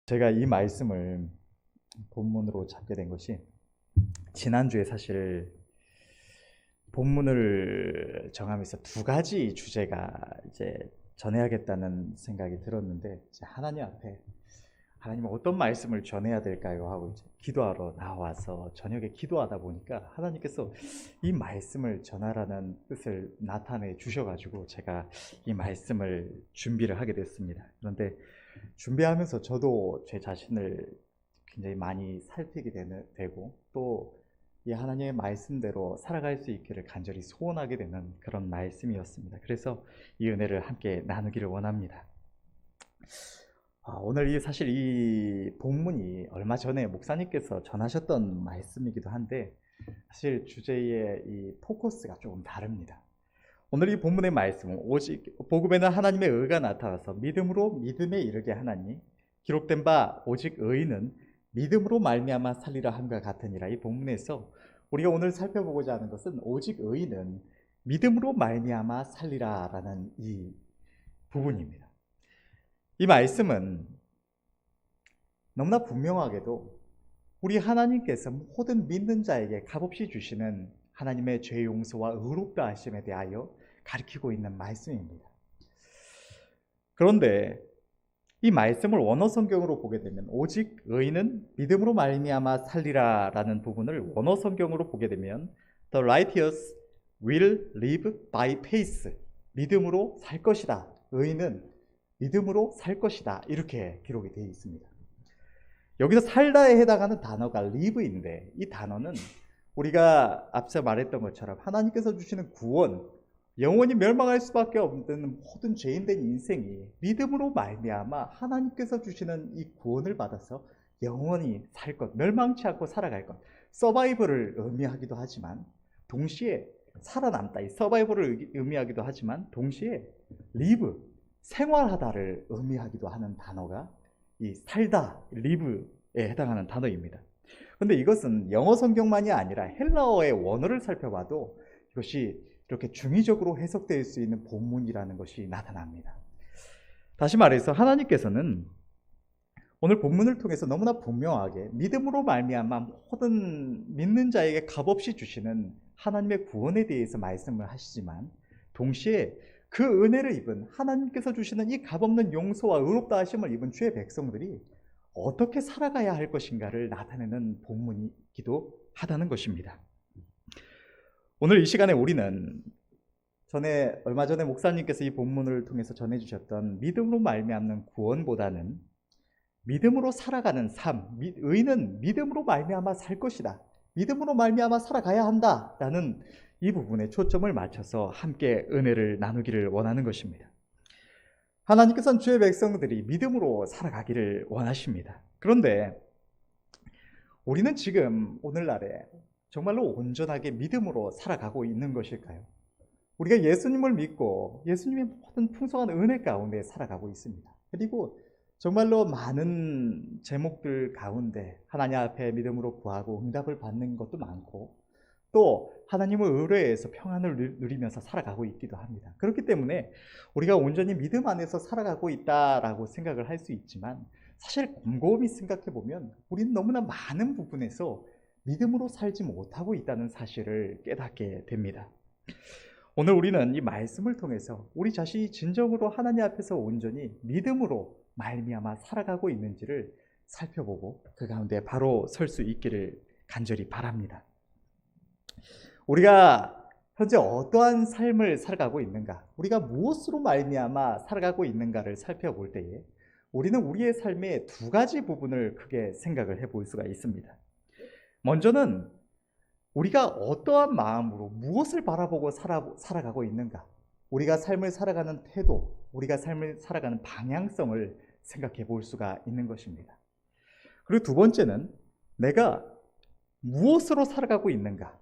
제가 이 말씀을 본문으로 잡게 된 것이 지난주에 사실 본문을 정하면서 두 가지 주제가 이제 전해야겠다는 생각이 들었는데, 이제 하나님 앞에 하나님 어떤 말씀을 전해야 될까요? 하고 이제 기도하러 나와서 저녁에 기도하다 보니까 하나님께서 이 말씀을 전하라는 뜻을 나타내 주셔가지고 제가 이 말씀을 준비를 하게 됐습니다. 그런데 준비하면서 저도 제 자신을 굉장히 많이 살피게 되고, 또 이 하나님의 말씀대로 살아갈 수 있기를 간절히 소원하게 되는 그런 말씀이었습니다. 그래서 이 은혜를 함께 나누기를 원합니다. 오늘 사실 이 본문이 얼마 전에 목사님께서 전하셨던 말씀이기도 한데, 사실 주제의 이 포커스가 조금 다릅니다. 오늘 이 본문의 말씀은 오직 복음에는 하나님의 의가 나타나서 믿음으로 믿음에 이르게 하나니 기록된 바 오직 의인은 믿음으로 말미암아 살리라 함과 같으니라. 이 본문에서 우리가 오늘 살펴보고자 하는 것은 오직 의인은 믿음으로 말미암아 살리라라는 이 부분입니다. 이 말씀은 너무나 분명하게도 우리 하나님께서 모든 믿는 자에게 값없이 주시는 하나님의 죄 용서와 의롭다 하심에 대하여 가르치고 있는 말씀입니다. 그런데 이 말씀을 원어 성경으로 보게 되면 오직 의인은 믿음으로 말미암아 살리라라는 부분을 원어 성경으로 보게 되면 The righteous will live by faith, 믿음으로 살 것이다, 의인은 믿음으로 살 것이다, 이렇게 기록이 되어 있습니다. 여기서 살다에 해당하는 단어가 live인데, 이 단어는 우리가 앞서 말했던 것처럼 하나님께서 주시는 구원, 영원히 멸망할 수밖에 없는 모든 죄인된 인생이 믿음으로 말미암아 하나님께서 주시는 이 구원을 받아서 영원히 살 것, 멸망치 않고 살아갈 것, 서바이벌을 의미하기도 하지만 동시에 살아남다, 이 서바이벌을 의미하기도 하지만 동시에 live, 생활하다를 의미하기도 하는 단어가 이 살다, live에 해당하는 단어입니다. 그런데 이것은 영어 성경만이 아니라 헬라어의 원어를 살펴봐도 이것이 이렇게 중의적으로 해석될 수 있는 본문이라는 것이 나타납니다. 다시 말해서 하나님께서는 오늘 본문을 통해서 너무나 분명하게 믿음으로 말미암아 모든 믿는 자에게 값없이 주시는 하나님의 구원에 대해서 말씀을 하시지만, 동시에 그 은혜를 입은 하나님께서 주시는 이 값없는 용서와 의롭다 하심을 입은 주의 백성들이 어떻게 살아가야 할 것인가를 나타내는 본문이기도 하다는 것입니다. 오늘 이 시간에 우리는 얼마 전에 목사님께서 이 본문을 통해서 전해주셨던 믿음으로 말미암는 구원보다는 믿음으로 살아가는 삶, 의인은 믿음으로 말미암아 살 것이다, 믿음으로 말미암아 살아가야 한다라는 이 부분에 초점을 맞춰서 함께 은혜를 나누기를 원하는 것입니다. 하나님께서는 주의 백성들이 믿음으로 살아가기를 원하십니다. 그런데 우리는 지금 오늘날에 정말로 온전하게 믿음으로 살아가고 있는 것일까요? 우리가 예수님을 믿고 예수님의 모든 풍성한 은혜 가운데 살아가고 있습니다. 그리고 정말로 많은 제목들 가운데 하나님 앞에 믿음으로 구하고 응답을 받는 것도 많고, 또 하나님의 의뢰에서 평안을 누리면서 살아가고 있기도 합니다. 그렇기 때문에 우리가 온전히 믿음 안에서 살아가고 있다라고 생각을 할 수 있지만, 사실 곰곰이 생각해 보면 우리는 너무나 많은 부분에서 믿음으로 살지 못하고 있다는 사실을 깨닫게 됩니다. 오늘 우리는 이 말씀을 통해서 우리 자신이 진정으로 하나님 앞에서 온전히 믿음으로 말미암아 살아가고 있는지를 살펴보고 그 가운데 바로 설 수 있기를 간절히 바랍니다. 우리가 현재 어떠한 삶을 살아가고 있는가, 우리가 무엇으로 말미암아 살아가고 있는가를 살펴볼 때에 우리는 우리의 삶의 두 가지 부분을 크게 생각을 해볼 수가 있습니다. 먼저는 우리가 어떠한 마음으로 무엇을 바라보고 살아가고 있는가, 우리가 삶을 살아가는 태도, 우리가 삶을 살아가는 방향성을 생각해 볼 수가 있는 것입니다. 그리고 두 번째는 내가 무엇으로 살아가고 있는가,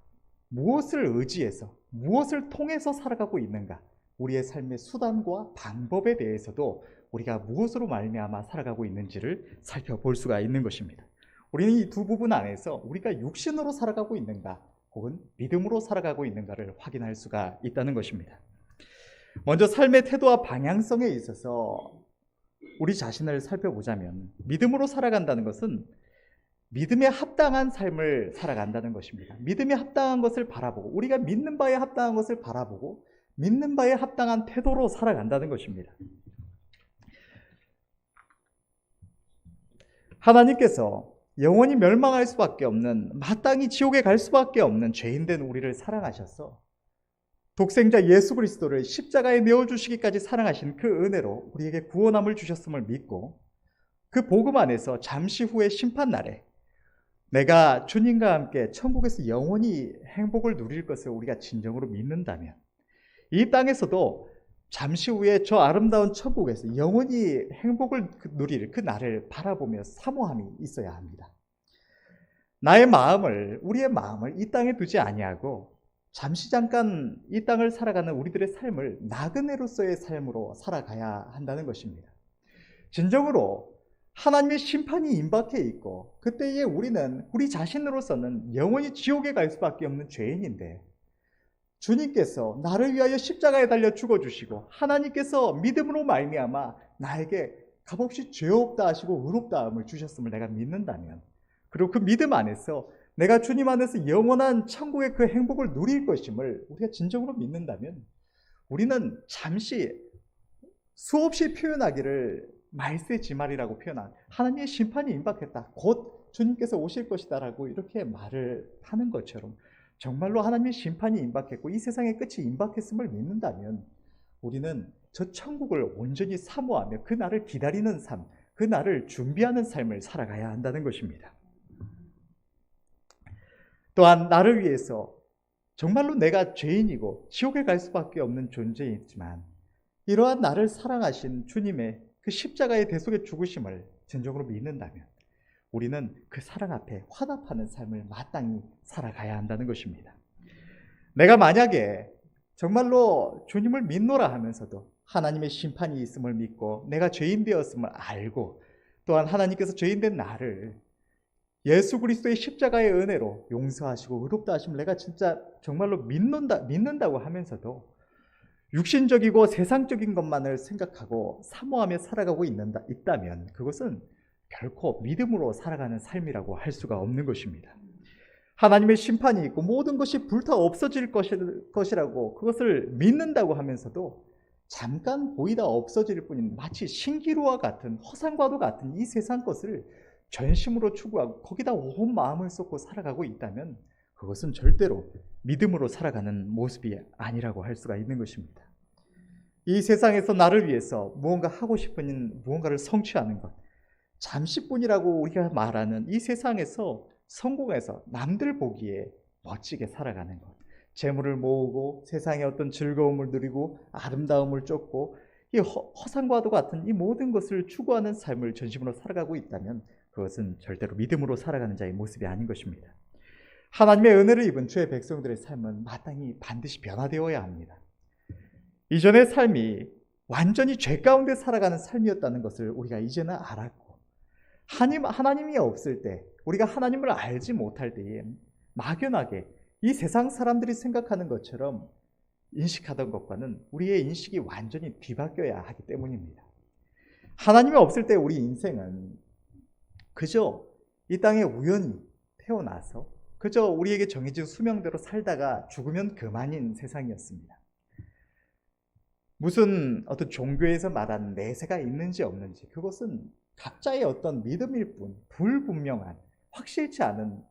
무엇을 의지해서, 무엇을 통해서 살아가고 있는가, 우리의 삶의 수단과 방법에 대해서도 우리가 무엇으로 말미암아 살아가고 있는지를 살펴볼 수가 있는 것입니다. 우리는 이 두 부분 안에서 우리가 육신으로 살아가고 있는가 혹은 믿음으로 살아가고 있는가를 확인할 수가 있다는 것입니다. 먼저 삶의 태도와 방향성에 있어서 우리 자신을 살펴보자면 믿음으로 살아간다는 것은 믿음에 합당한 삶을 살아간다는 것입니다. 믿음에 합당한 것을 바라보고 우리가 믿는 바에 합당한 것을 바라보고 믿는 바에 합당한 태도로 살아간다는 것입니다. 하나님께서 영원히 멸망할 수밖에 없는, 마땅히 지옥에 갈 수밖에 없는 죄인된 우리를 사랑하셔서 독생자 예수 그리스도를 십자가에 내어주시기까지 사랑하신 그 은혜로 우리에게 구원함을 주셨음을 믿고 그 복음 안에서 잠시 후에 심판날에 내가 주님과 함께 천국에서 영원히 행복을 누릴 것을 우리가 진정으로 믿는다면 이 땅에서도 잠시 후에 저 아름다운 천국에서 영원히 행복을 누릴 그 날을 바라보며 사모함이 있어야 합니다. 나의 마음을, 우리의 마음을 이 땅에 두지 아니하고 잠시 잠깐 이 땅을 살아가는 우리들의 삶을 나그네로서의 삶으로 살아가야 한다는 것입니다. 진정으로 하나님의 심판이 임박해 있고 그때에 우리는 우리 자신으로서는 영원히 지옥에 갈 수밖에 없는 죄인인데 주님께서 나를 위하여 십자가에 달려 죽어주시고 하나님께서 믿음으로 말미암아 나에게 값없이 죄 없다 하시고 의롭다 함을 주셨음을 내가 믿는다면 그리고 그 믿음 안에서 내가 주님 안에서 영원한 천국의 그 행복을 누릴 것임을 우리가 진정으로 믿는다면 우리는 잠시 수없이 표현하기를 말세지말이라고 표현한 하나님의 심판이 임박했다. 곧 주님께서 오실 것이다 라고 이렇게 말을 하는 것처럼 정말로 하나님의 심판이 임박했고 이 세상의 끝이 임박했음을 믿는다면 우리는 저 천국을 온전히 사모하며 그 날을 기다리는 삶, 그 날을 준비하는 삶을 살아가야 한다는 것입니다. 또한 나를 위해서 정말로 내가 죄인이고 지옥에 갈 수밖에 없는 존재이지만 이러한 나를 사랑하신 주님의 그 십자가의 대속의 죽으심을 진정으로 믿는다면 우리는 그 사랑 앞에 화답하는 삶을 마땅히 살아가야 한다는 것입니다. 내가 만약에 정말로 주님을 믿노라 하면서도 하나님의 심판이 있음을 믿고 내가 죄인 되었음을 알고 또한 하나님께서 죄인된 나를 예수 그리스도의 십자가의 은혜로 용서하시고 의롭다 하심을 내가 진짜 정말로 믿는다고 하면서도 육신적이고 세상적인 것만을 생각하고 사모하며 살아가고 있다면 그것은 결코 믿음으로 살아가는 삶이라고 할 수가 없는 것입니다. 하나님의 심판이 있고 모든 것이 불타 없어질 것이라고 그것을 믿는다고 하면서도 잠깐 보이다 없어질 뿐인 마치 신기루와 같은 허상과도 같은 이 세상 것을 전심으로 추구하고 거기다 온 마음을 쏟고 살아가고 있다면 그것은 절대로 믿음으로 살아가는 모습이 아니라고 할 수가 있는 것입니다. 이 세상에서 나를 위해서 무언가 하고 싶은 무언가를 성취하는 것, 잠시뿐이라고 우리가 말하는 이 세상에서 성공해서 남들 보기에 멋지게 살아가는 것, 재물을 모으고 세상의 어떤 즐거움을 누리고 아름다움을 쫓고 이 허상과도 같은 이 모든 것을 추구하는 삶을 전심으로 살아가고 있다면 그것은 절대로 믿음으로 살아가는 자의 모습이 아닌 것입니다. 하나님의 은혜를 입은 주의 백성들의 삶은 마땅히 반드시 변화되어야 합니다. 이전의 삶이 완전히 죄 가운데 살아가는 삶이었다는 것을 우리가 이제는 알았고 하나님이 없을 때 우리가 하나님을 알지 못할 때에 막연하게 이 세상 사람들이 생각하는 것처럼 인식하던 것과는 우리의 인식이 완전히 뒤바뀌어야 하기 때문입니다. 하나님이 없을 때 우리 인생은 그저 이 땅에 우연히 태어나서 그저 우리에게 정해진 수명대로 살다가 죽으면 그만인 세상이었습니다. 무슨 어떤 종교에서 말하는 내세가 있는지 없는지 그것은 각자의 어떤 믿음일 뿐 불분명한 확실치 않은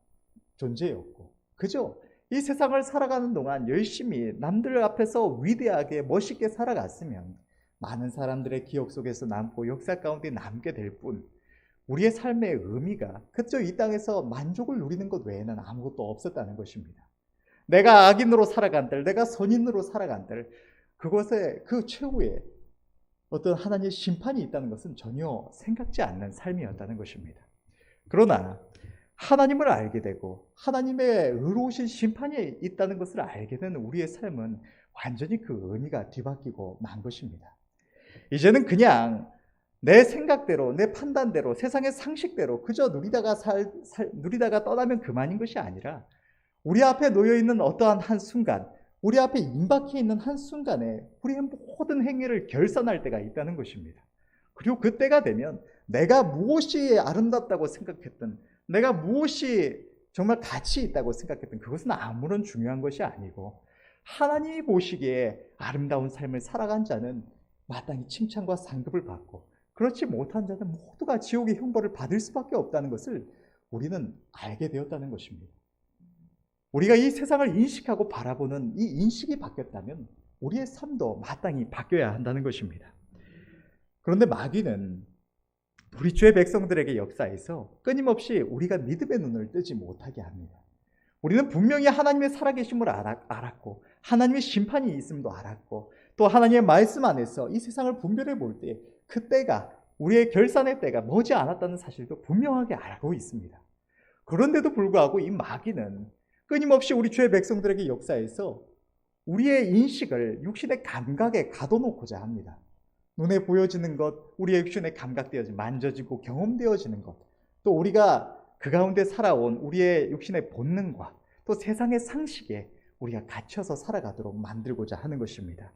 존재였고 그저 이 세상을 살아가는 동안 열심히 남들 앞에서 위대하게 멋있게 살아갔으면 많은 사람들의 기억 속에서 남고 역사 가운데 남게 될 뿐 우리의 삶의 의미가 그저 이 땅에서 만족을 누리는 것 외에는 아무것도 없었다는 것입니다. 내가 악인으로 살아간들, 내가 선인으로 살아간들 그것에 그 최후에 어떤 하나님의 심판이 있다는 것은 전혀 생각지 않는 삶이었다는 것입니다. 그러나 하나님을 알게 되고 하나님의 의로우신 심판이 있다는 것을 알게 된 우리의 삶은 완전히 그 의미가 뒤바뀌고 만 것입니다. 이제는 그냥 내 생각대로 내 판단대로 세상의 상식대로 그저 누리다가 떠나면 그만인 것이 아니라 우리 앞에 놓여있는 어떠한 한 순간 우리 앞에 임박해 있는 한순간에 우리의 모든 행위를 결산할 때가 있다는 것입니다. 그리고 그때가 되면 내가 무엇이 아름답다고 생각했던, 내가 무엇이 정말 가치 있다고 생각했던 그것은 아무런 중요한 것이 아니고 하나님이 보시기에 아름다운 삶을 살아간 자는 마땅히 칭찬과 상급을 받고 그렇지 못한 자는 모두가 지옥의 형벌을 받을 수밖에 없다는 것을 우리는 알게 되었다는 것입니다. 우리가 이 세상을 인식하고 바라보는 이 인식이 바뀌었다면 우리의 삶도 마땅히 바뀌어야 한다는 것입니다. 그런데 마귀는 우리 주의 백성들에게 역사에서 끊임없이 우리가 믿음의 눈을 뜨지 못하게 합니다. 우리는 분명히 하나님의 살아계심을 알았고 하나님의 심판이 있음도 알았고 또 하나님의 말씀 안에서 이 세상을 분별해 볼 때 그때가 우리의 결산의 때가 머지 않았다는 사실도 분명하게 알고 있습니다. 그런데도 불구하고 이 마귀는 끊임없이 우리 주의 백성들에게 역사에서 우리의 인식을 육신의 감각에 가둬놓고자 합니다. 눈에 보여지는 것, 우리의 육신에 감각되어지고 만져지고 경험되어지는 것, 또 우리가 그 가운데 살아온 우리의 육신의 본능과 또 세상의 상식에 우리가 갇혀서 살아가도록 만들고자 하는 것입니다.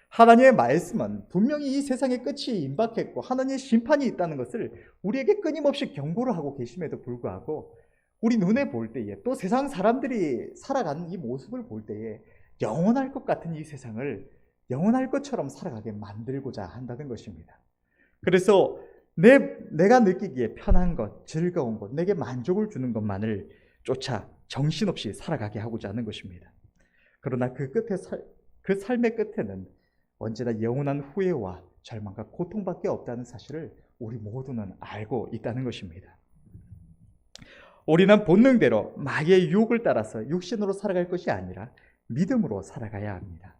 하나님의 말씀은 분명히 이 세상의 끝이 임박했고 하나님의 심판이 있다는 것을 우리에게 끊임없이 경고를 하고 계심에도 불구하고 우리 눈에 볼 때에 또 세상 사람들이 살아가는 이 모습을 볼 때에 영원할 것 같은 이 세상을 영원할 것처럼 살아가게 만들고자 한다는 것입니다. 그래서 내가 느끼기에 편한 것, 즐거운 것, 내게 만족을 주는 것만을 쫓아 정신없이 살아가게 하고자 하는 것입니다. 그러나 그 삶의 끝에는 언제나 영원한 후회와 절망과 고통밖에 없다는 사실을 우리 모두는 알고 있다는 것입니다. 우리는 본능대로 마귀의 유혹을 따라서 육신으로 살아갈 것이 아니라 믿음으로 살아가야 합니다.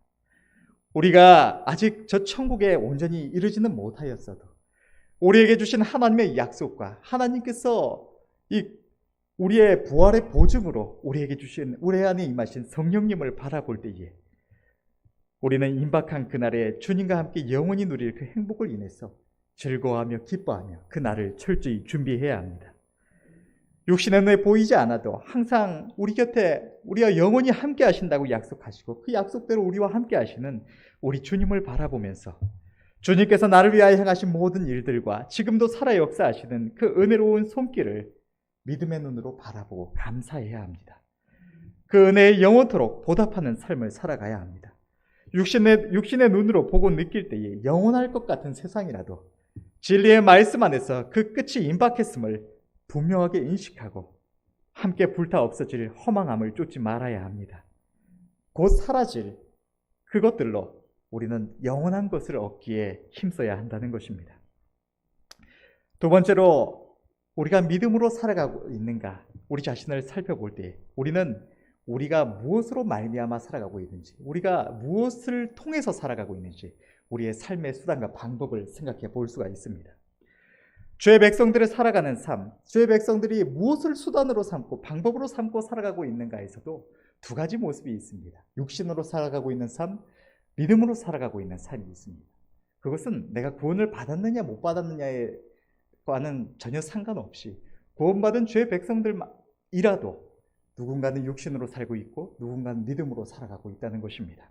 우리가 아직 저 천국에 온전히 이르지는 못하였어도 우리에게 주신 하나님의 약속과 하나님께서 우리의 부활의 보증으로 우리에게 주신 우리 안에 임하신 성령님을 바라볼 때에 우리는 임박한 그날에 주님과 함께 영원히 누릴 그 행복을 인해서 즐거워하며 기뻐하며 그 날을 철저히 준비해야 합니다. 육신의 눈에 보이지 않아도 항상 우리 곁에 우리와 영원히 함께 하신다고 약속하시고 그 약속대로 우리와 함께 하시는 우리 주님을 바라보면서 주님께서 나를 위하여 행하신 모든 일들과 지금도 살아 역사하시는 그 은혜로운 손길을 믿음의 눈으로 바라보고 감사해야 합니다. 그 은혜에 영원토록 보답하는 삶을 살아가야 합니다. 육신의 눈으로 보고 느낄 때에 영원할 것 같은 세상이라도 진리의 말씀 안에서 그 끝이 임박했음을 분명하게 인식하고 함께 불타 없어질 허망함을 쫓지 말아야 합니다. 곧 사라질 그것들로 우리는 영원한 것을 얻기에 힘써야 한다는 것입니다. 두 번째로 우리가 믿음으로 살아가고 있는가 우리 자신을 살펴볼 때 우리가 무엇으로 말미암아 살아가고 있는지 우리가 무엇을 통해서 살아가고 있는지 우리의 삶의 수단과 방법을 생각해 볼 수가 있습니다. 주의 백성들을 살아가는 삶, 주의 백성들이 무엇을 수단으로 삼고 방법으로 삼고 살아가고 있는가에서도 두 가지 모습이 있습니다. 육신으로 살아가고 있는 삶, 믿음으로 살아가고 있는 삶이 있습니다. 그것은 내가 구원을 받았느냐 못 받았느냐와는 전혀 상관없이 구원받은 주의 백성들이라도 누군가는 육신으로 살고 있고 누군가는 믿음으로 살아가고 있다는 것입니다.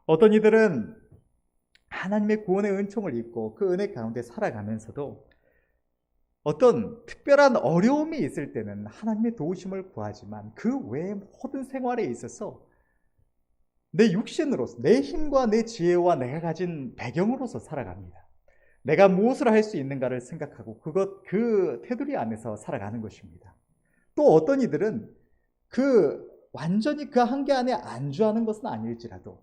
어떤 이들은 하나님의 구원의 은총을 입고 그 은혜 가운데 살아가면서도 어떤 특별한 어려움이 있을 때는 하나님의 도우심을 구하지만 그 외의 모든 생활에 있어서 내 육신으로서 내 힘과 내 지혜와 내가 가진 배경으로서 살아갑니다. 내가 무엇을 할 수 있는가를 생각하고 그 테두리 안에서 살아가는 것입니다. 또 어떤 이들은 완전히 그 한계 안에 안주하는 것은 아닐지라도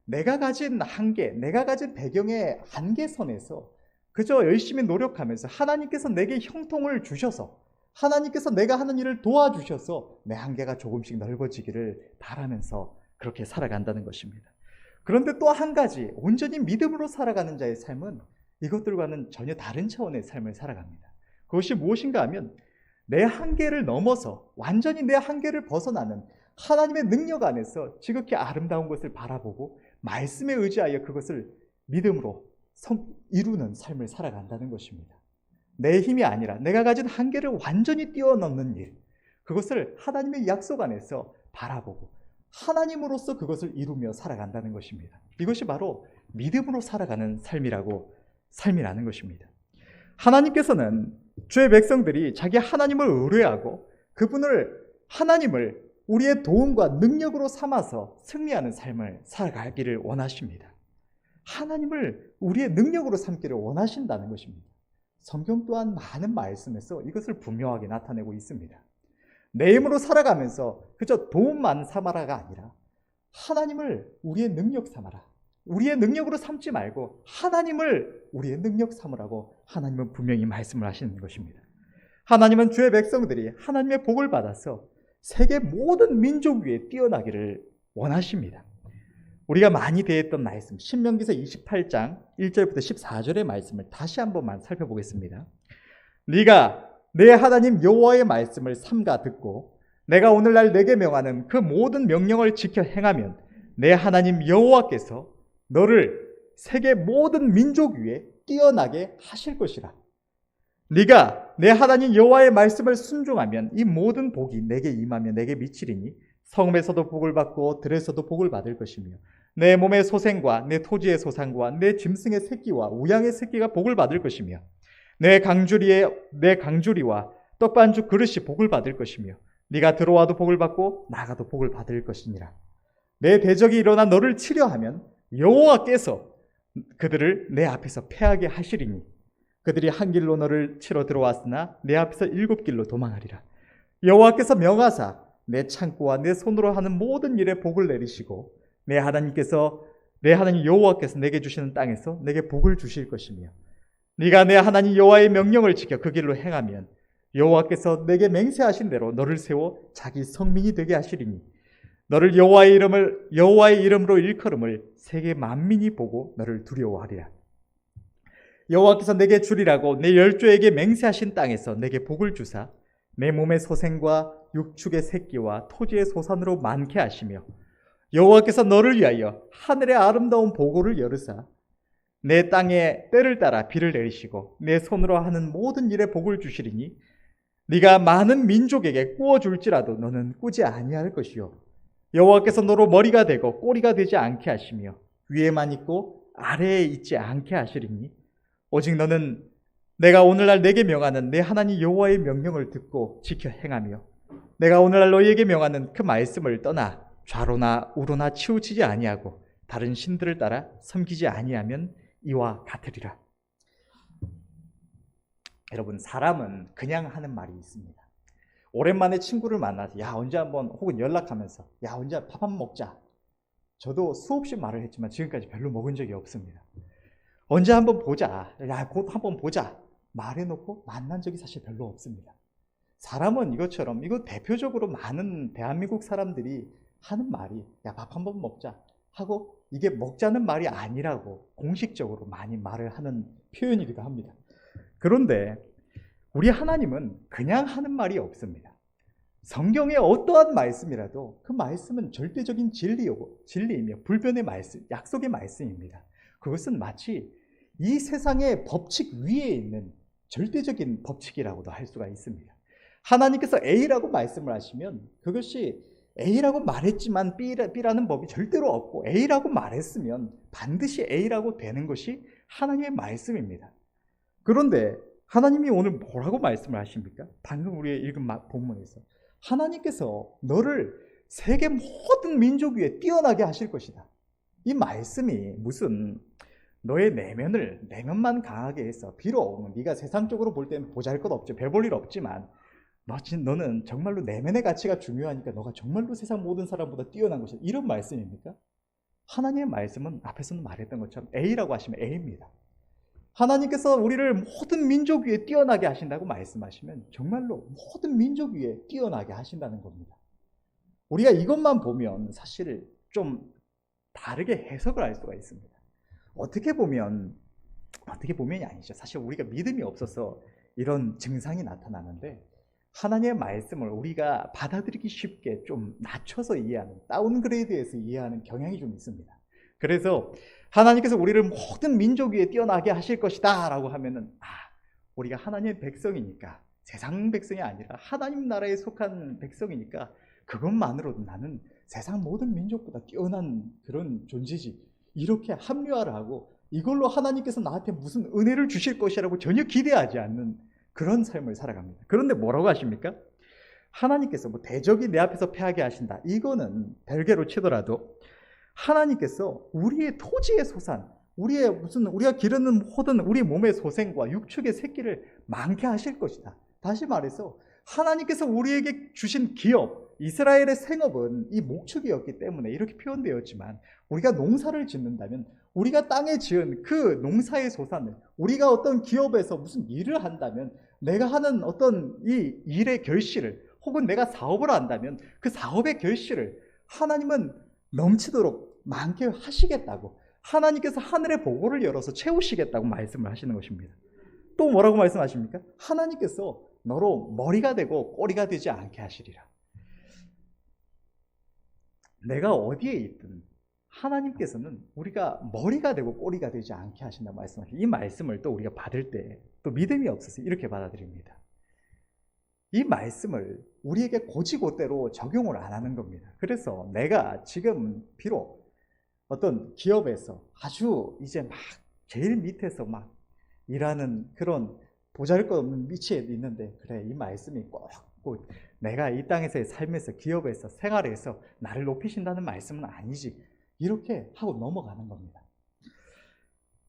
내가 가진 한계, 내가 가진 배경의 한계선에서 그저 열심히 노력하면서 하나님께서 내게 형통을 주셔서 하나님께서 내가 하는 일을 도와주셔서 내 한계가 조금씩 넓어지기를 바라면서 그렇게 살아간다는 것입니다. 그런데 또 한 가지 온전히 믿음으로 살아가는 자의 삶은 이것들과는 전혀 다른 차원의 삶을 살아갑니다. 그것이 무엇인가 하면 내 한계를 넘어서 완전히 내 한계를 벗어나는 하나님의 능력 안에서 지극히 아름다운 것을 바라보고 말씀에 의지하여 그것을 믿음으로 이루는 삶을 살아간다는 것입니다. 내 힘이 아니라 내가 가진 한계를 완전히 뛰어넘는 일, 그것을 하나님의 약속 안에서 바라보고 하나님으로서 그것을 이루며 살아간다는 것입니다. 이것이 바로 믿음으로 살아가는 삶이라고 삶이라는 것입니다. 하나님께서는 주의 백성들이 자기 하나님을 의뢰하고 하나님을 우리의 도움과 능력으로 삼아서 승리하는 삶을 살아가기를 원하십니다. 하나님을 우리의 능력으로 삼기를 원하신다는 것입니다. 성경 또한 많은 말씀에서 이것을 분명하게 나타내고 있습니다. 내 힘으로 살아가면서 그저 도움만 삼아라가 아니라 하나님을 우리의 능력 삼아라. 우리의 능력으로 삼지 말고 하나님을 우리의 능력 삼으라고 하나님은 분명히 말씀을 하시는 것입니다. 하나님은 주의 백성들이 하나님의 복을 받아서 세계 모든 민족 위에 뛰어나기를 원하십니다. 우리가 많이 대했던 말씀, 신명기서 28장 1절부터 14절의 말씀을 다시 한 번만 살펴보겠습니다. 네가 내 하나님 여호와의 말씀을 삼가 듣고 내가 오늘날 내게 명하는 그 모든 명령을 지켜 행하면 내 하나님 여호와께서 너를 세계 모든 민족 위에 뛰어나게 하실 것이라. 네가 내 하나님 여호와의 말씀을 순종하면 이 모든 복이 내게 임하며 내게 미치리니 성읍에서도 복을 받고 들에서도 복을 받을 것이며 내 몸의 소생과 내 토지의 소산과 내 짐승의 새끼와 우양의 새끼가 복을 받을 것이며 내 강주리와 떡반죽 그릇이 복을 받을 것이며 네가 들어와도 복을 받고 나가도 복을 받을 것이니라. 내 대적이 일어나 너를 치려 하면 여호와께서 그들을 내 앞에서 패하게 하시리니 그들이 한 길로 너를 치러 들어왔으나 내 앞에서 7길로 도망하리라. 여호와께서 명하사 내 창고와 내 손으로 하는 모든 일에 복을 내리시고 내 하나님 여호와께서 내게 주시는 땅에서 내게 복을 주실 것이며 네가 내 하나님 여호와의 명령을 지켜 그 길로 행하면 여호와께서 내게 맹세하신 대로 너를 세워 자기 성민이 되게 하시리니 너를 여호와의 이름으로 일컬음을 세계 만민이 보고 너를 두려워하리라. 여호와께서 내게 주리라고 내 열조에게 맹세하신 땅에서 내게 복을 주사 내 몸의 소생과 육축의 새끼와 토지의 소산으로 많게 하시며 여호와께서 너를 위하여 하늘의 아름다운 보고를 열으사 내 땅에 때를 따라 비를 내리시고 내 손으로 하는 모든 일에 복을 주시리니 네가 많은 민족에게 꾸어줄지라도 너는 꾸지 아니할 것이요 여호와께서 너로 머리가 되고 꼬리가 되지 않게 하시며 위에만 있고 아래에 있지 않게 하시리니 오직 너는 내가 오늘날 내게 명하는 내 하나님 여호와의 명령을 듣고 지켜 행하며 내가 오늘날 너희에게 명하는 그 말씀을 떠나 좌로나 우로나 치우치지 아니하고 다른 신들을 따라 섬기지 아니하면 이와 같으리라. 여러분, 사람은 그냥 하는 말이 있습니다. 오랜만에 친구를 만나서 야 언제 한번, 혹은 연락하면서 야 언제 밥 한번 먹자. 저도 수없이 말을 했지만 지금까지 별로 먹은 적이 없습니다. 언제 한번 보자. 야 곧 한번 보자. 말해놓고 만난 적이 사실 별로 없습니다. 사람은 이것처럼, 이거 대표적으로 많은 대한민국 사람들이 하는 말이 야 밥 한번 먹자 하고, 이게 먹자는 말이 아니라고 공식적으로 많이 말을 하는 표현이기도 합니다. 그런데 우리 하나님은 그냥 하는 말이 없습니다. 성경의 어떠한 말씀이라도 그 말씀은 절대적인 진리이며 불변의 말씀, 약속의 말씀입니다. 그것은 마치 이 세상의 법칙 위에 있는 절대적인 법칙이라고도 할 수가 있습니다. 하나님께서 A라고 말씀을 하시면 그것이 A라고 말했지만 B라는 법이 절대로 없고, A라고 말했으면 반드시 A라고 되는 것이 하나님의 말씀입니다. 그런데 하나님이 오늘 뭐라고 말씀을 하십니까? 방금 우리가 읽은 본문에서 하나님께서 너를 세계 모든 민족 위에 뛰어나게 하실 것이다. 이 말씀이 무슨 너의 내면만 강하게 해서, 비록 네가 세상적으로 볼 때는 보잘것없죠, 별 볼 일 없지만 너는 정말로 내면의 가치가 중요하니까 너가 정말로 세상 모든 사람보다 뛰어난 것이다, 이런 말씀입니까? 하나님의 말씀은 앞에서는 말했던 것처럼 A라고 하시면 A입니다. 하나님께서 우리를 모든 민족 위에 뛰어나게 하신다고 말씀하시면 정말로 모든 민족 위에 뛰어나게 하신다는 겁니다. 우리가 이것만 보면 사실 좀 다르게 해석을 할 수가 있습니다. 어떻게 보면이 아니죠. 사실 우리가 믿음이 없어서 이런 증상이 나타나는데, 하나님의 말씀을 우리가 받아들이기 쉽게 좀 낮춰서 이해하는, 다운그레이드해서 이해하는 경향이 좀 있습니다. 그래서 하나님께서 우리를 모든 민족 위에 뛰어나게 하실 것이다 라고 하면은, 우리가 하나님의 백성이니까, 세상 백성이 아니라 하나님 나라에 속한 백성이니까 그것만으로도 나는 세상 모든 민족보다 뛰어난 그런 존재지, 이렇게 합리화를 하고 이걸로 하나님께서 나한테 무슨 은혜를 주실 것이라고 전혀 기대하지 않는 그런 삶을 살아갑니다. 그런데 뭐라고 하십니까? 하나님께서 뭐 대적이 내 앞에서 패하게 하신다. 이거는 별개로 치더라도 하나님께서 우리의 토지의 소산, 우리가 기르는 모든 우리 몸의 소생과 육축의 새끼를 많게 하실 것이다. 다시 말해서 하나님께서 우리에게 주신 기업, 이스라엘의 생업은 이 목축이었기 때문에 이렇게 표현되었지만, 우리가 농사를 짓는다면 우리가 땅에 지은 그 농사의 소산을, 우리가 어떤 기업에서 무슨 일을 한다면 내가 하는 어떤 이 일의 결실을, 혹은 내가 사업을 한다면 그 사업의 결실을 하나님은 넘치도록 많게 하시겠다고, 하나님께서 하늘의 보고를 열어서 채우시겠다고 말씀을 하시는 것입니다. 또 뭐라고 말씀하십니까? 하나님께서 너로 머리가 되고 꼬리가 되지 않게 하시리라. 내가 어디에 있든 하나님께서는 우리가 머리가 되고 꼬리가 되지 않게 하신다고 말씀하시죠. 이 말씀을 또 우리가 받을 때 또 믿음이 없어서 이렇게 받아들입니다. 이 말씀을 우리에게 고지고대로 적용을 안 하는 겁니다. 그래서 내가 지금 비록 어떤 기업에서 아주 이제 막 제일 밑에서 막 일하는 그런 보잘것없는 위치에 있는데, 그래, 이 말씀이 꼭 내가 이 땅에서의 삶에서, 기업에서, 생활에서 나를 높이신다는 말씀은 아니지, 이렇게 하고 넘어가는 겁니다.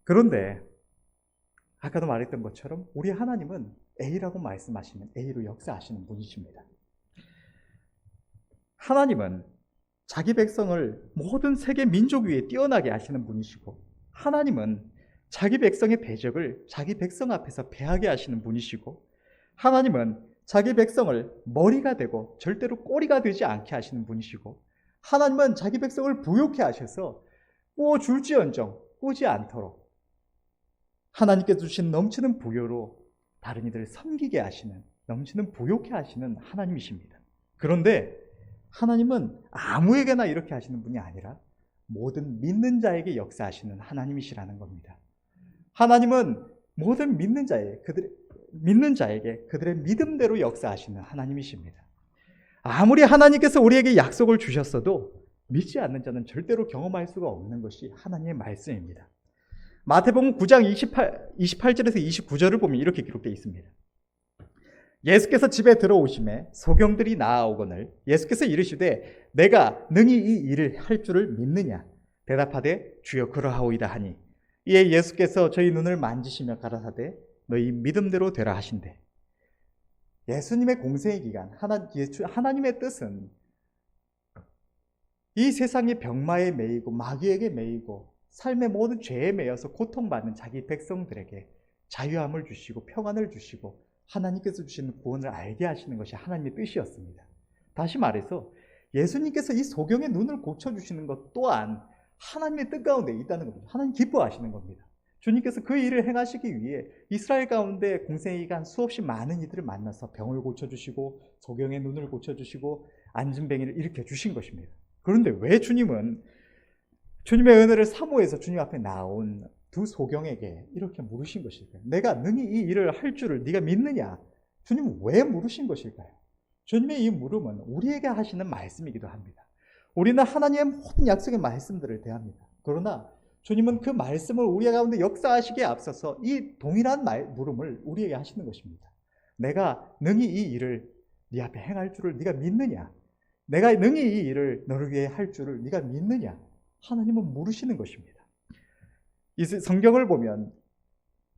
그런데 아까도 말했던 것처럼 우리 하나님은 A라고 말씀하시는, A로 역사하시는 분이십니다. 하나님은 자기 백성을 모든 세계 민족 위에 뛰어나게 하시는 분이시고, 하나님은 자기 백성의 대적을 자기 백성 앞에서 패하게 하시는 분이시고, 하나님은 자기 백성을 머리가 되고 절대로 꼬리가 되지 않게 하시는 분이시고, 하나님은 자기 백성을 부욕해 하셔서 꾸어줄지언정 꾸지 않도록 하나님께서 주신 넘치는 부여로 다른 이들을 섬기게 하시는, 넘치는 부욕해 하시는 하나님이십니다. 그런데 하나님은 아무에게나 이렇게 하시는 분이 아니라 모든 믿는 자에게 역사하시는 하나님이시라는 겁니다. 하나님은 모든 믿는 자에게 그들의 믿음대로 역사하시는 하나님이십니다. 아무리 하나님께서 우리에게 약속을 주셨어도 믿지 않는 자는 절대로 경험할 수가 없는 것이 하나님의 말씀입니다. 마태복음 9장 28절에서 29절을 보면 이렇게 기록되어 있습니다. 예수께서 집에 들어오심에 소경들이 나아오거늘 예수께서 이르시되 내가 능히 이 일을 할 줄을 믿느냐? 대답하되 주여 그러하오이다 하니, 이에 예수께서 저희 눈을 만지시며 가라사대 너희 믿음대로 되라 하신대. 예수님의 공생의 기간, 하나님의 뜻은 이 세상의 병마에 매이고 마귀에게 매이고 삶의 모든 죄에 매여서 고통받는 자기 백성들에게 자유함을 주시고 평안을 주시고 하나님께서 주시는 구원을 알게 하시는 것이 하나님의 뜻이었습니다. 다시 말해서 예수님께서 이 소경의 눈을 고쳐주시는 것 또한 하나님의 뜻 가운데 있다는 겁니다. 하나님 기뻐하시는 겁니다. 주님께서 그 일을 행하시기 위해 이스라엘 가운데 공생의 기간 수없이 많은 이들을 만나서 병을 고쳐주시고 소경의 눈을 고쳐주시고 안진뱅이를 일으켜 주신 것입니다. 그런데 왜 주님은 주님의 은혜를 사모해서 주님 앞에 나온 두 소경에게 이렇게 물으신 것일까요? 내가 능히 이 일을 할 줄을 네가 믿느냐? 주님은 왜 물으신 것일까요? 주님의 이 물음은 우리에게 하시는 말씀이기도 합니다. 우리는 하나님의 모든 약속의 말씀들을 대합니다. 그러나 주님은 그 말씀을 우리 가운데 역사하시기에 앞서서 이 동일한 물음을 우리에게 하시는 것입니다. 내가 능히 이 일을 네 앞에 행할 줄을 네가 믿느냐? 내가 능히 이 일을 너를 위해 할 줄을 네가 믿느냐? 하나님은 물으시는 것입니다. 이 성경을 보면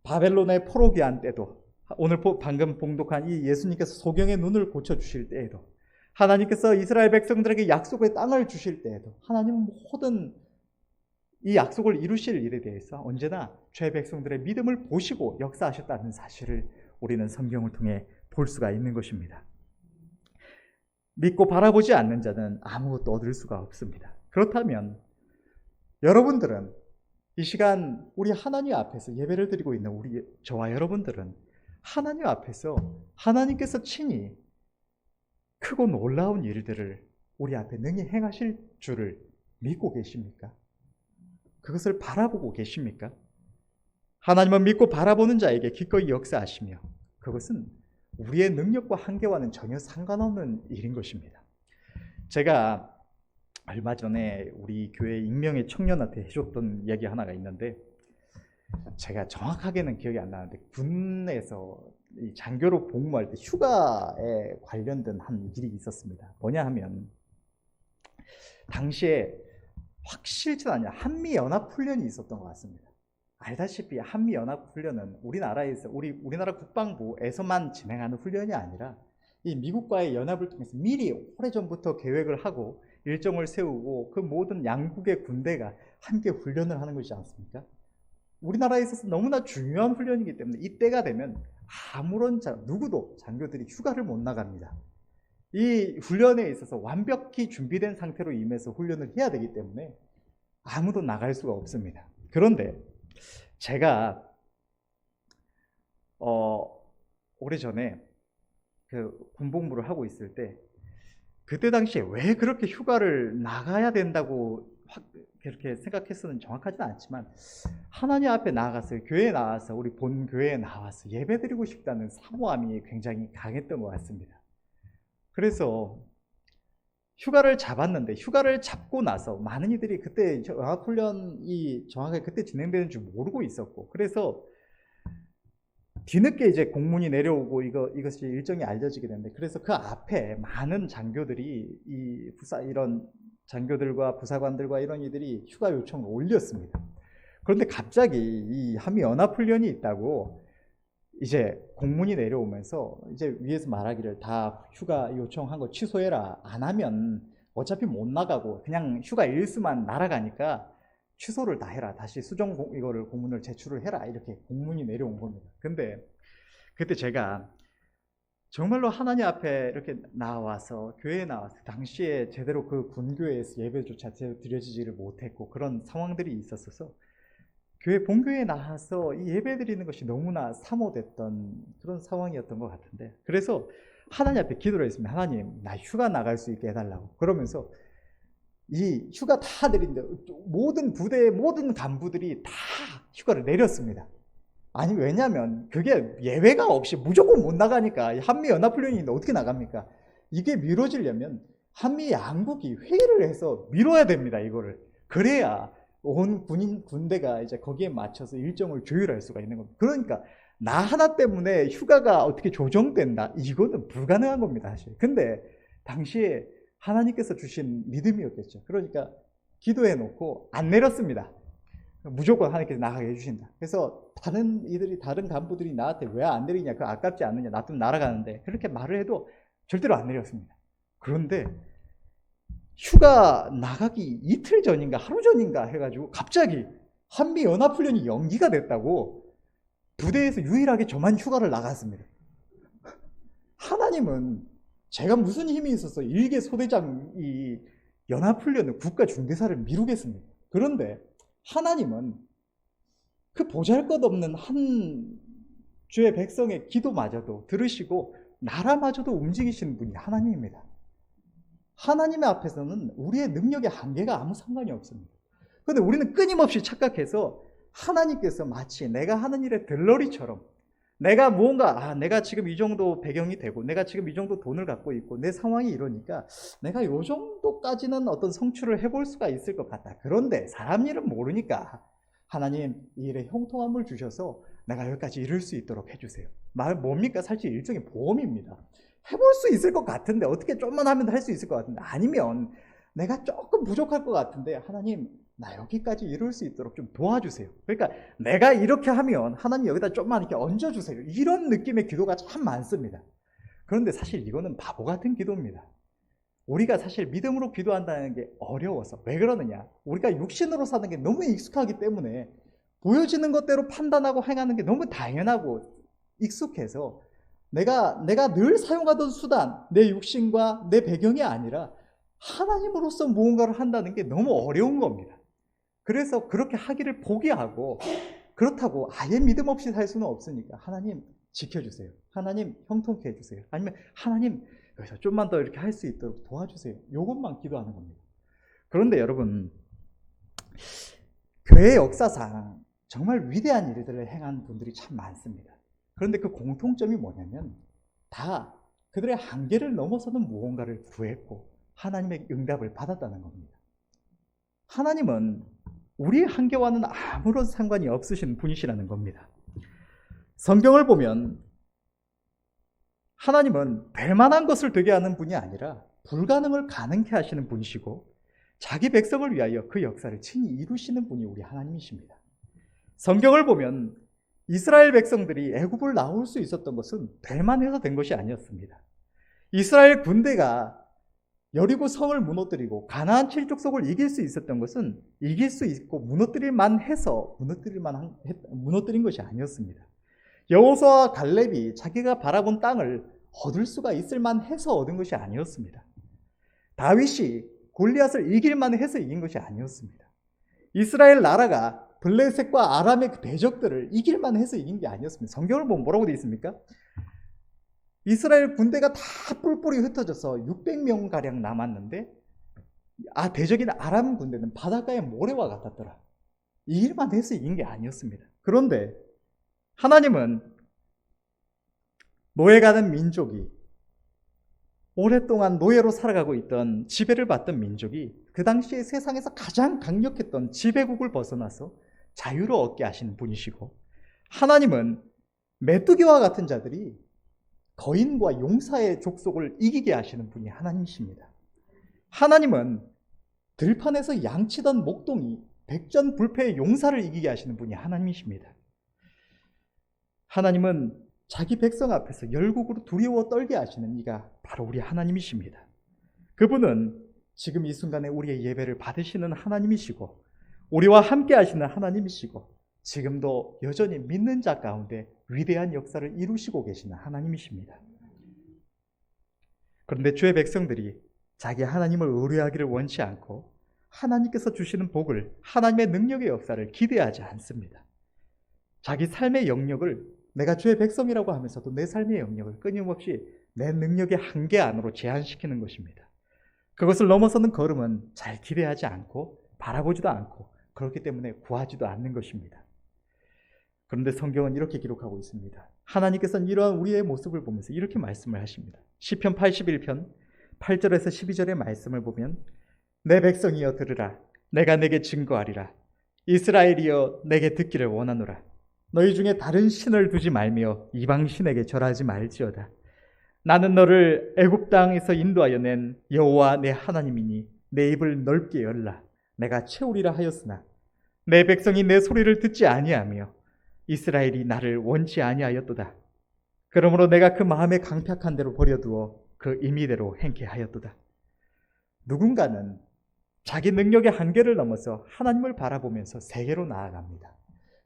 바벨론의 포로기한 때도, 오늘 방금 봉독한 이 예수님께서 소경의 눈을 고쳐주실 때에도, 하나님께서 이스라엘 백성들에게 약속의 땅을 주실 때에도 하나님은 모든 이 약속을 이루실 일에 대해서 언제나 죄 백성들의 믿음을 보시고 역사하셨다는 사실을 우리는 성경을 통해 볼 수가 있는 것입니다. 믿고 바라보지 않는 자는 아무것도 얻을 수가 없습니다. 그렇다면 여러분들은 이 시간 우리 하나님 앞에서 예배를 드리고 있는 저와 여러분들은 하나님 앞에서 하나님께서 친히 크고 놀라운 일들을 우리 앞에 능히 행하실 줄을 믿고 계십니까? 그것을 바라보고 계십니까? 하나님은 믿고 바라보는 자에게 기꺼이 역사하시며 그것은 우리의 능력과 한계와는 전혀 상관없는 일인 것입니다. 제가 얼마 전에 우리 교회 익명의 청년한테 해줬던 얘기 하나가 있는데, 제가 정확하게는 기억이 안 나는데 군에서 이 장교로 복무할 때 휴가에 관련된 한 일이 있었습니다. 뭐냐 하면 당시에 확실치도 않냐 한미연합훈련이 있었던 것 같습니다. 알다시피 한미연합훈련은 우리나라에서 우리나라 국방부에서만 진행하는 훈련이 아니라 이 미국과의 연합을 통해서 미리 오래전부터 계획을 하고 일정을 세우고 그 모든 양국의 군대가 함께 훈련을 하는 것이지 않습니까? 우리나라에 있어서 너무나 중요한 훈련이기 때문에 이때가 되면 아무런 누구도 장교들이 휴가를 못 나갑니다. 이 훈련에 있어서 완벽히 준비된 상태로 임해서 훈련을 해야 되기 때문에 아무도 나갈 수가 없습니다. 그런데 제가 오래전에 그 군복무를 하고 있을 때 그때 당시에 왜 그렇게 휴가를 나가야 된다고 그렇게 생각했었는지 정확하지는 않지만 하나님 앞에 나가서 교회에 나와서 우리 본 교회에 나와서 예배드리고 싶다는 사모함이 굉장히 강했던 것 같습니다. 그래서 휴가를 잡았는데 휴가를 잡고 나서 많은 이들이 그때 연합훈련이 정확하게 그때 진행되는 줄 모르고 있었고 그래서 뒤늦게 이제 공문이 내려오고 이것이 일정이 알려지게 됐는데 그래서 그 앞에 많은 장교들이 이런 장교들과 부사관들과 이런 이들이 휴가 요청을 올렸습니다. 그런데 갑자기 이 한미연합훈련이 있다고 이제 공문이 내려오면서 이제 위에서 말하기를 다 휴가 요청한 거 취소해라. 안 하면 어차피 못 나가고 그냥 휴가 일수만 날아가니까 취소를 다 해라. 다시 이거를 공문을 제출을 해라. 이렇게 공문이 내려온 겁니다. 근데 그때 제가 정말로 하나님 앞에 이렇게 나와서 교회에 나와서 당시에 제대로 그 군교회에서 예배조차 제대로 드려지지를 못했고 그런 상황들이 있었어서 본교회에 나와서 이 예배 드리는 것이 너무나 사모됐던 그런 상황이었던 것 같은데 그래서 하나님 앞에 기도를 했습니다. 하나님 나 휴가 나갈 수 있게 해달라고. 그러면서 이 휴가 다 내린데 모든 부대의 모든 간부들이 다 휴가를 내렸습니다. 아니 왜냐면 그게 예외가 없이 무조건 못 나가니까 한미연합훈련인데 어떻게 나갑니까? 이게 미뤄지려면 한미 양국이 회의를 해서 미뤄야 됩니다. 이거를. 그래야 온 군대가 이제 거기에 맞춰서 일정을 조율할 수가 있는 겁니다. 그러니까 나 하나 때문에 휴가가 어떻게 조정된다? 이거는 불가능한 겁니다, 사실. 근데 당시에 하나님께서 주신 믿음이었겠죠. 그러니까 기도해 놓고 안 내렸습니다. 무조건 하나님께서 나가게 해주신다. 그래서 다른 간부들이 나한테 왜 안 내리냐, 그 아깝지 않느냐, 나 좀 날아가는데 그렇게 말을 해도 절대로 안 내렸습니다. 그런데 휴가 나가기 이틀 전인가 하루 전인가 해가지고 갑자기 한미연합훈련이 연기가 됐다고 부대에서 유일하게 저만 휴가를 나갔습니다. 하나님은 제가 무슨 힘이 있어서 일개 소대장이 연합훈련을 국가중대사를 미루겠습니까? 그런데 하나님은 그 보잘것없는 한 주의 백성의 기도마저도 들으시고 나라마저도 움직이시는 분이 하나님입니다. 하나님의 앞에서는 우리의 능력의 한계가 아무 상관이 없습니다. 그런데 우리는 끊임없이 착각해서 하나님께서 마치 내가 하는 일의 들러리처럼 내가 지금 이 정도 배경이 되고 내가 지금 이 정도 돈을 갖고 있고 내 상황이 이러니까 내가 이 정도까지는 어떤 성취를 해볼 수가 있을 것 같다. 그런데 사람 일은 모르니까 하나님 이 일에 형통함을 주셔서 내가 여기까지 이룰 수 있도록 해주세요. 뭡니까? 사실 일종의 보험입니다. 해볼 수 있을 것 같은데 어떻게 좀만 하면 할 수 있을 것 같은데 아니면 내가 조금 부족할 것 같은데 하나님 나 여기까지 이룰 수 있도록 좀 도와주세요. 그러니까 내가 이렇게 하면 하나님 여기다 좀만 이렇게 얹어주세요. 이런 느낌의 기도가 참 많습니다. 그런데 사실 이거는 바보 같은 기도입니다. 우리가 사실 믿음으로 기도한다는 게 어려워서. 왜 그러느냐? 우리가 육신으로 사는 게 너무 익숙하기 때문에 보여지는 것대로 판단하고 행하는 게 너무 당연하고 익숙해서 내가 늘 사용하던 수단, 내 육신과 내 배경이 아니라 하나님으로서 무언가를 한다는 게 너무 어려운 겁니다. 그래서 그렇게 하기를 포기하고 그렇다고 아예 믿음 없이 살 수는 없으니까 하나님 지켜주세요. 하나님 형통케 해주세요. 아니면 하나님 여기서 좀만 더 이렇게 할 수 있도록 도와주세요. 이것만 기도하는 겁니다. 그런데 여러분 교회 역사상 정말 위대한 일들을 행한 분들이 참 많습니다. 그런데 그 공통점이 뭐냐면 다 그들의 한계를 넘어서는 무언가를 구했고 하나님의 응답을 받았다는 겁니다. 하나님은 우리의 한계와는 아무런 상관이 없으신 분이시라는 겁니다. 성경을 보면 하나님은 될 만한 것을 되게 하는 분이 아니라 불가능을 가능케 하시는 분이시고 자기 백성을 위하여 그 역사를 친히 이루시는 분이 우리 하나님이십니다. 성경을 보면 이스라엘 백성들이 애굽을 나올 수 있었던 것은 될 만해서 된 것이 아니었습니다. 이스라엘 군대가 여리고 성을 무너뜨리고 가나안 7족속을 이길 수 있었던 것은 이길 수 있고 무너뜨릴 만해서 무너뜨린 것이 아니었습니다. 여호수아와 갈렙이 자기가 바라본 땅을 얻을 수가 있을 만해서 얻은 것이 아니었습니다. 다윗이 골리앗을 이길 만해서 이긴 것이 아니었습니다. 이스라엘 나라가 블레셋과 아람의 그 대적들을 이길 만해서 이긴 게 아니었습니다. 성경을 보면 뭐라고 되어 있습니까? 이스라엘 군대가 다 뿔뿔이 흩어져서 600명가량 남았는데 대적인 아람 군대는 바닷가의 모래와 같았더라. 이길만 해서 이긴 게 아니었습니다. 그런데 하나님은 노예가는 민족이 오랫동안 노예로 살아가고 있던 지배를 받던 민족이 그 당시에 세상에서 가장 강력했던 지배국을 벗어나서 자유를 얻게 하시는 분이시고, 하나님은 메뚜기와 같은 자들이 거인과 용사의 족속을 이기게 하시는 분이 하나님이십니다. 하나님은 들판에서 양치던 목동이 백전불패의 용사를 이기게 하시는 분이 하나님이십니다. 하나님은 자기 백성 앞에서 열국으로 두려워 떨게 하시는 이가 바로 우리 하나님이십니다. 그분은 지금 이 순간에 우리의 예배를 받으시는 하나님이시고 우리와 함께 하시는 하나님이시고 지금도 여전히 믿는 자 가운데 위대한 역사를 이루시고 계시는 하나님이십니다. 그런데 주의 백성들이 자기 하나님을 의뢰하기를 원치 않고 하나님께서 주시는 복을, 하나님의 능력의 역사를 기대하지 않습니다. 자기 삶의 영역을 내가 주의 백성이라고 하면서도 내 삶의 영역을 끊임없이 내 능력의 한계 안으로 제한시키는 것입니다. 그것을 넘어서는 걸음은 잘 기대하지 않고 바라보지도 않고 그렇기 때문에 구하지도 않는 것입니다. 그런데 성경은 이렇게 기록하고 있습니다. 하나님께서는 이러한 우리의 모습을 보면서 이렇게 말씀을 하십니다. 시편 81편 8절에서 12절의 말씀을 보면 내 백성이여 들으라. 내가 내게 증거하리라. 이스라엘이여 내게 듣기를 원하노라. 너희 중에 다른 신을 두지 말며 이방 신에게 절하지 말지어다. 나는 너를 애굽 땅에서 인도하여 낸 여호와 내 하나님이니 내 입을 넓게 열라. 내가 채우리라 하였으나 내 백성이 내 소리를 듣지 아니하며 이스라엘이 나를 원치 아니하였도다. 그러므로 내가 그 마음에 강팍한 대로 버려두어 그 임의대로 행케 하였도다. 누군가는 자기 능력의 한계를 넘어서 하나님을 바라보면서 세계로 나아갑니다.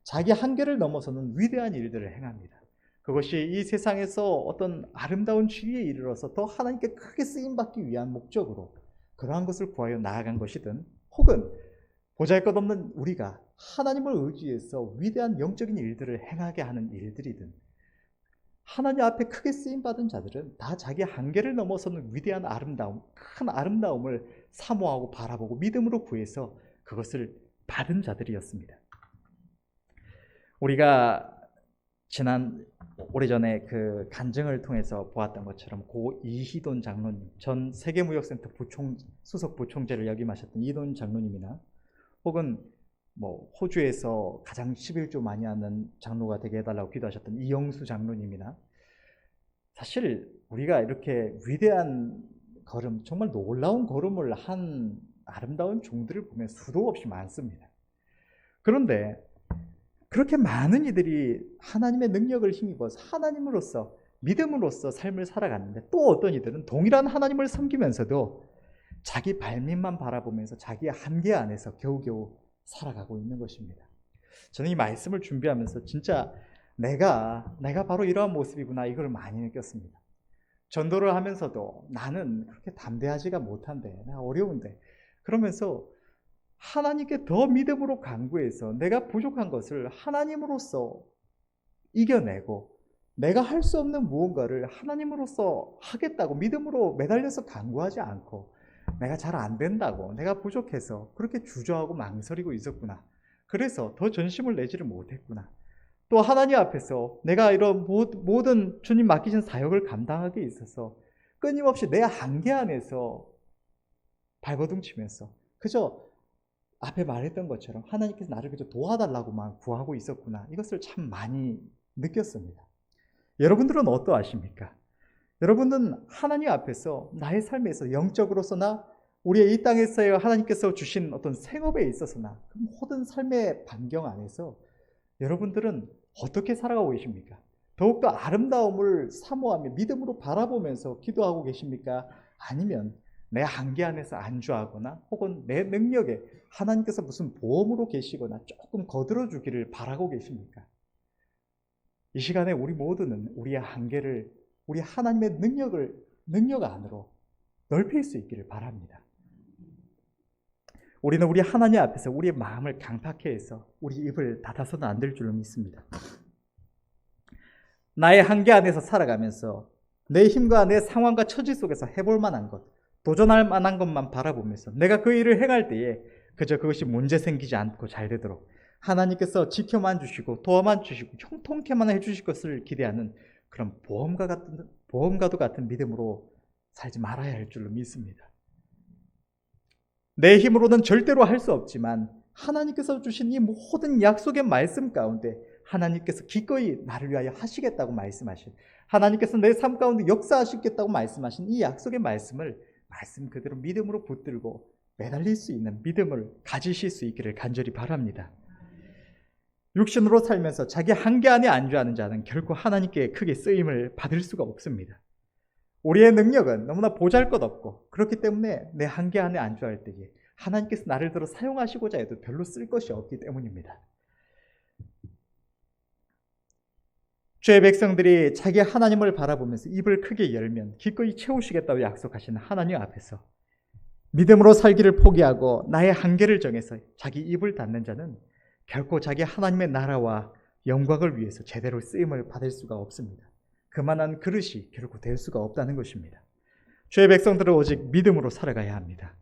자기 한계를 넘어서는 위대한 일들을 행합니다. 그것이 이 세상에서 어떤 아름다운 지위에 이르러서 더 하나님께 크게 쓰임받기 위한 목적으로 그러한 것을 구하여 나아간 것이든 혹은 보잘것없는 우리가 하나님을 의지해서 위대한 영적인 일들을 행하게 하는 일들이든 하나님 앞에 크게 쓰임받은 자들은 다 자기 한계를 넘어서는 위대한 아름다움, 큰 아름다움을 사모하고 바라보고 믿음으로 구해서 그것을 받은 자들이었습니다. 우리가 오래전에 그 간증을 통해서 보았던 것처럼 고 이희돈 장로님, 전 세계무역센터 수석 부총재를 역임하셨던 이희돈 장로님이나 혹은 호주에서 가장 11조 많이 하는 장로가 되게 해달라고 기도하셨던 이영수 장로님이나 사실 우리가 이렇게 위대한 걸음, 정말 놀라운 걸음을 한 아름다운 종들을 보면 수도 없이 많습니다. 그런데 그렇게 많은 이들이 하나님의 능력을 힘입어서 하나님으로서 믿음으로써 삶을 살아갔는데 또 어떤 이들은 동일한 하나님을 섬기면서도 자기 발밑만 바라보면서 자기의 한계 안에서 겨우겨우 살아가고 있는 것입니다. 저는 이 말씀을 준비하면서 진짜 내가 바로 이러한 모습이구나 이걸 많이 느꼈습니다. 전도를 하면서도 나는 그렇게 담대하지가 못한데 나 어려운데 그러면서 하나님께 더 믿음으로 간구해서 내가 부족한 것을 하나님으로서 이겨내고 내가 할 수 없는 무언가를 하나님으로서 하겠다고 믿음으로 매달려서 간구하지 않고 내가 잘 안 된다고 내가 부족해서 그렇게 주저하고 망설이고 있었구나. 그래서 더 전심을 내지를 못했구나. 또 하나님 앞에서 내가 이런 모든 주님 맡기신 사역을 감당하기에 있어서 끊임없이 내 한계 안에서 발버둥치면서 그저 앞에 말했던 것처럼 하나님께서 나를 그저 도와달라고만 구하고 있었구나. 이것을 참 많이 느꼈습니다. 여러분들은 어떠하십니까? 여러분은 하나님 앞에서 나의 삶에서 영적으로서나 우리의 이 땅에서의 하나님께서 주신 어떤 생업에 있어서나 그 모든 삶의 반경 안에서 여러분들은 어떻게 살아가고 계십니까? 더욱더 아름다움을 사모하며 믿음으로 바라보면서 기도하고 계십니까? 아니면 내 한계 안에서 안주하거나 혹은 내 능력에 하나님께서 무슨 보험으로 계시거나 조금 거들어 주기를 바라고 계십니까? 이 시간에 우리 모두는 우리의 한계를 우리 하나님의 능력 안으로 넓힐 수 있기를 바랍니다. 우리는 우리 하나님 앞에서 우리의 마음을 강팍해 해서 우리 입을 닫아서는 안 될 줄로 믿습니다. 나의 한계 안에서 살아가면서 내 힘과 내 상황과 처지 속에서 해볼 만한 것, 도전할 만한 것만 바라보면서 내가 그 일을 행할 때에 그저 그것이 문제 생기지 않고 잘 되도록 하나님께서 지켜만 주시고 도와만 주시고 형통케만 해주실 것을 기대하는 그런 보험과도 같은 믿음으로 살지 말아야 할 줄로 믿습니다. 내 힘으로는 절대로 할 수 없지만 하나님께서 주신 이 모든 약속의 말씀 가운데 하나님께서 기꺼이 나를 위하여 하시겠다고 말씀하신, 하나님께서 내 삶 가운데 역사하시겠다고 말씀하신 이 약속의 말씀을 말씀 그대로 믿음으로 붙들고 매달릴 수 있는 믿음을 가지실 수 있기를 간절히 바랍니다. 육신으로 살면서 자기 한계 안에 안주하는 자는 결코 하나님께 크게 쓰임을 받을 수가 없습니다. 우리의 능력은 너무나 보잘것없고 그렇기 때문에 내 한계 안에 안주할 때에 하나님께서 나를 들어 사용하시고자 해도 별로 쓸 것이 없기 때문입니다. 주의 백성들이 자기 하나님을 바라보면서 입을 크게 열면 기꺼이 채우시겠다고 약속하시는 하나님 앞에서 믿음으로 살기를 포기하고 나의 한계를 정해서 자기 입을 닫는 자는 결코 자기 하나님의 나라와 영광을 위해서 제대로 쓰임을 받을 수가 없습니다. 그만한 그릇이 결코 될 수가 없다는 것입니다. 주의 백성들은 오직 믿음으로 살아가야 합니다.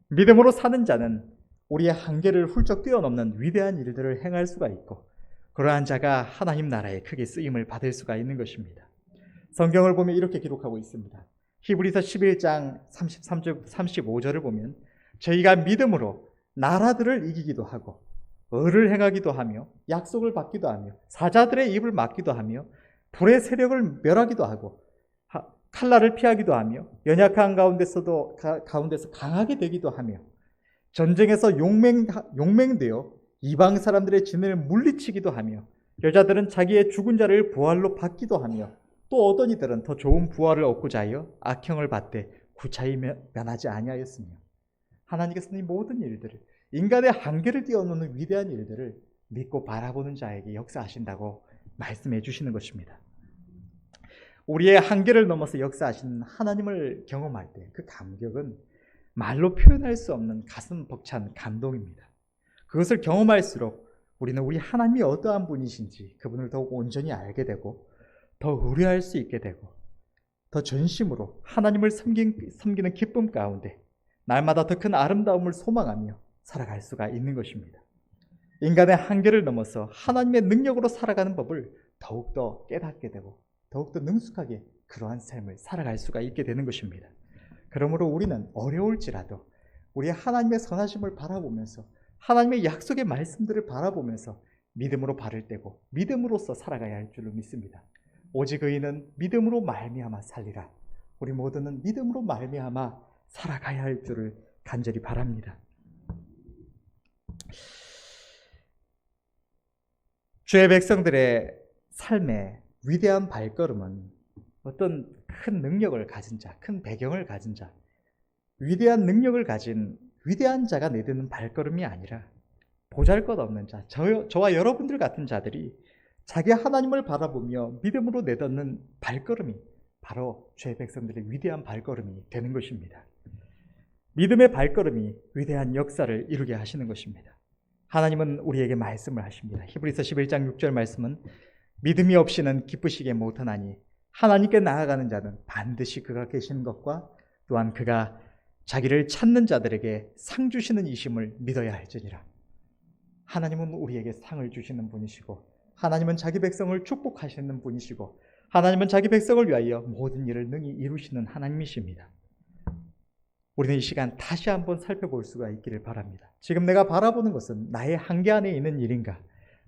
믿음으로 사는 자는 우리의 한계를 훌쩍 뛰어넘는 위대한 일들을 행할 수가 있고 그러한 자가 하나님 나라에 크게 쓰임을 받을 수가 있는 것입니다. 성경을 보면 이렇게 기록하고 있습니다. 히브리서 11장 33절 35절을 보면 저희가 믿음으로 나라들을 이기기도 하고 의를 행하기도 하며 약속을 받기도 하며 사자들의 입을 막기도 하며 불의 세력을 멸하기도 하고 칼날을 피하기도 하며 연약한 가운데서 강하게 되기도 하며 전쟁에서 용맹되어 이방 사람들의 진을 물리치기도 하며 여자들은 자기의 죽은 자를 부활로 받기도 하며 또 어떤 이들은 더 좋은 부활을 얻고자 하여 악형을 받되 구차히 면하지 아니하였으며 하나님께서는 이 모든 일들을 인간의 한계를 뛰어넘는 위대한 일들을 믿고 바라보는 자에게 역사하신다고 말씀해 주시는 것입니다. 우리의 한계를 넘어서 역사하시는 하나님을 경험할 때 그 감격은 말로 표현할 수 없는 가슴 벅찬 감동입니다. 그것을 경험할수록 우리는 우리 하나님이 어떠한 분이신지 그분을 더욱 온전히 알게 되고 더 의뢰할 수 있게 되고 더 전심으로 하나님을 섬기는 기쁨 가운데 날마다 더 큰 아름다움을 소망하며 살아갈 수가 있는 것입니다. 인간의 한계를 넘어서 하나님의 능력으로 살아가는 법을 더욱더 깨닫게 되고 더욱더 능숙하게 그러한 삶을 살아갈 수가 있게 되는 것입니다. 그러므로 우리는 어려울지라도 우리의 하나님의 선하심을 바라보면서 하나님의 약속의 말씀들을 바라보면서 믿음으로 발을 떼고 믿음으로써 살아가야 할 줄로 믿습니다. 오직 의인은 믿음으로 말미암아 살리라. 우리 모두는 믿음으로 말미암아 살아가야 할 줄을 간절히 바랍니다. 주의 백성들의 삶의 위대한 발걸음은 어떤 큰 능력을 가진 자, 큰 배경을 가진 자, 위대한 능력을 가진 위대한 자가 내딛는 발걸음이 아니라 보잘것없는 자, 저와 여러분들 같은 자들이 자기 하나님을 바라보며 믿음으로 내딛는 발걸음이 바로 주의 백성들의 위대한 발걸음이 되는 것입니다. 믿음의 발걸음이 위대한 역사를 이루게 하시는 것입니다. 하나님은 우리에게 말씀을 하십니다. 히브리서 11장 6절 말씀은 믿음이 없이는 기쁘시게 못하나니 하나님께 나아가는 자는 반드시 그가 계시는 것과 또한 그가 자기를 찾는 자들에게 상 주시는 이심을 믿어야 할지니라. 하나님은 우리에게 상을 주시는 분이시고 하나님은 자기 백성을 축복하시는 분이시고 하나님은 자기 백성을 위하여 모든 일을 능히 이루시는 하나님이십니다. 우리는 이 시간 다시 한번 살펴볼 수가 있기를 바랍니다. 지금 내가 바라보는 것은 나의 한계 안에 있는 일인가?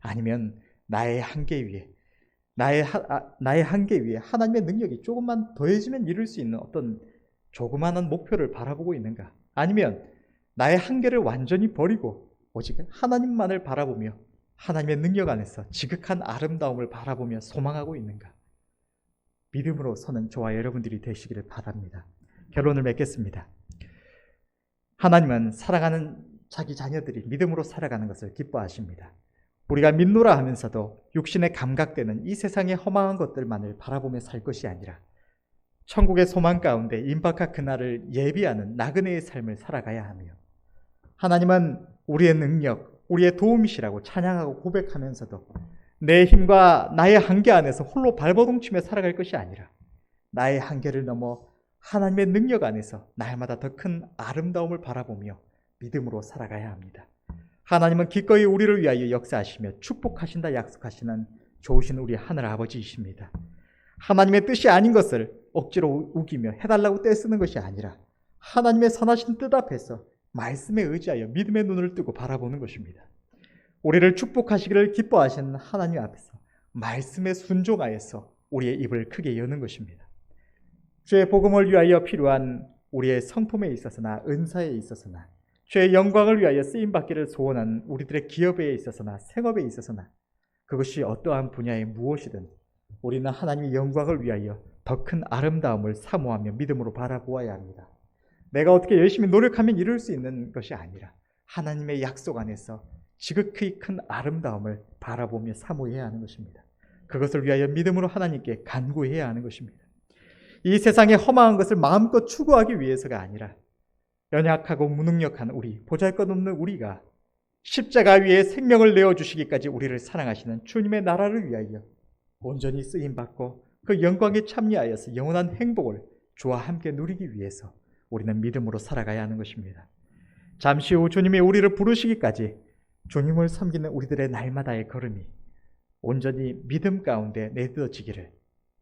아니면 나의 한계 위에 나의 한계 위에 하나님의 능력이 조금만 더해지면 이룰 수 있는 어떤 조그마한 목표를 바라보고 있는가? 아니면 나의 한계를 완전히 버리고 오직 하나님만을 바라보며 하나님의 능력 안에서 지극한 아름다움을 바라보며 소망하고 있는가? 믿음으로 서는 저와 여러분들이 되시기를 바랍니다. 결론을 맺겠습니다. 하나님은 사랑하는 자기 자녀들이 믿음으로 살아가는 것을 기뻐하십니다. 우리가 믿노라 하면서도 육신에 감각되는 이 세상의 허망한 것들만을 바라보며 살 것이 아니라 천국의 소망 가운데 임박할 그날을 예비하는 나그네의 삶을 살아가야 하며, 하나님은 우리의 능력, 우리의 도움이시라고 찬양하고 고백하면서도 내 힘과 나의 한계 안에서 홀로 발버둥치며 살아갈 것이 아니라 나의 한계를 넘어 하나님의 능력 안에서 날마다 더 큰 아름다움을 바라보며 믿음으로 살아가야 합니다. 하나님은 기꺼이 우리를 위하여 역사하시며 축복하신다 약속하시는 좋으신 우리 하늘 아버지이십니다. 하나님의 뜻이 아닌 것을 억지로 우기며 해달라고 떼쓰는 것이 아니라 하나님의 선하신 뜻 앞에서 말씀에 의지하여 믿음의 눈을 뜨고 바라보는 것입니다. 우리를 축복하시기를 기뻐하시는 하나님 앞에서 말씀에 순종하여서 우리의 입을 크게 여는 것입니다. 주의 복음을 위하여 필요한 우리의 성품에 있어서나 은사에 있어서나 주의 영광을 위하여 쓰임받기를 소원하는 우리들의 기업에 있어서나 생업에 있어서나 그것이 어떠한 분야의 무엇이든 우리는 하나님의 영광을 위하여 더 큰 아름다움을 사모하며 믿음으로 바라보아야 합니다. 내가 어떻게 열심히 노력하면 이룰 수 있는 것이 아니라 하나님의 약속 안에서 지극히 큰 아름다움을 바라보며 사모해야 하는 것입니다. 그것을 위하여 믿음으로 하나님께 간구해야 하는 것입니다. 이 세상의 허망한 것을 마음껏 추구하기 위해서가 아니라 연약하고 무능력한 우리, 보잘것없는 우리가 십자가 위에 생명을 내어주시기까지 우리를 사랑하시는 주님의 나라를 위하여 온전히 쓰임받고 그 영광에 참여하여서 영원한 행복을 주와 함께 누리기 위해서 우리는 믿음으로 살아가야 하는 것입니다. 잠시 후 주님이 우리를 부르시기까지 주님을 섬기는 우리들의 날마다의 걸음이 온전히 믿음 가운데 내딛어지기를,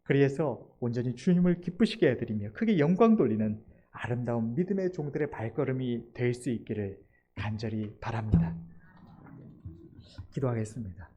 그래서 온전히 주님을 기쁘시게 해드리며 크게 영광 돌리는 아름다운 믿음의 종들의 발걸음이 될 수 있기를 간절히 바랍니다. 기도하겠습니다.